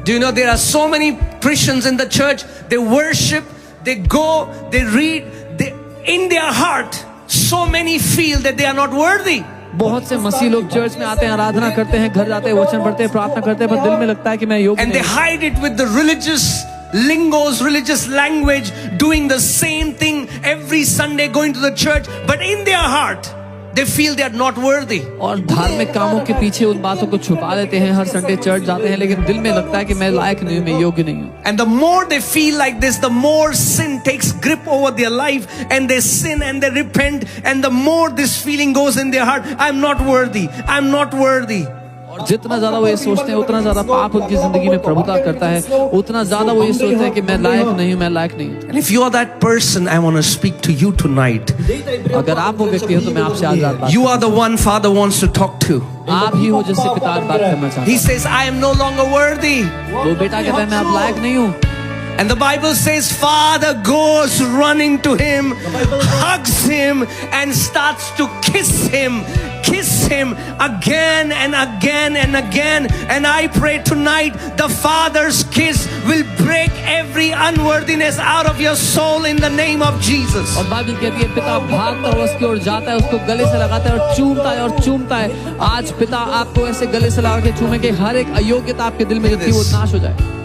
Do you know there are so many Christians in the church? They worship, they go, they read. They, in their heart, so many feel that they are not worthy. बहुत से मसीह लोग church में आते हैं, आराधना करते हैं, घर जाते हैं, वचन पढ़ते हैं, प्रार्थना करते हैं, पर दिल में लगता है कि मैं योग्य नहीं। And they hide it with the religious lingos, religious language, doing the same thing every Sunday, going to the church, but in their heart they feel they are not worthy. और धार्मिक कामों के पीछे उन बातों को छुपा लेते हैं, हर संडे चर्च जाते हैं, लेकिन दिल में लगता है कि मैं लायक नहीं हूं, मैं योग्य नहीं हूं। And the more they feel like this, the more sin takes grip over their life, and they sin and they repent, and the more this feeling goes in their heart, I'm not worthy, I'm not worthy. और जितना ज्यादा वो ये सोचते हैं, उतना ज्यादा पाप उनकी जिंदगी में प्रभुता करता है, उतना ज्यादा वो ये सोचते हैं कि मैं लायक नहीं हूं, मैं लायक नहीं हूं। And if you are that person, I want to speak to you tonight. अगर आप वो व्यक्ति हो तो मैं आपसे आज रात बात You are the one Father wants to talk to. आप ही हो जिससे पिता आज बात करना चाहता He says, I am no longer worthy. है। वो बेटा कहता है मैं अब लायक नहीं हूँ। And the Bible says, Father goes running to him, hugs him, and starts to kiss him again and again and again. And I pray tonight, the Father's kiss will break every unworthiness out of your soul in the name of Jesus. और Bible कहती है पिता भागता हुआ उसकी ओर जाता है, उसको गले से लगाता है और चूमता है। आज पिता आपको ऐसे गले से लगा के चूमे कि हर एक अयोग्यता आपके दिल में जो थी वो नाश हो जाए।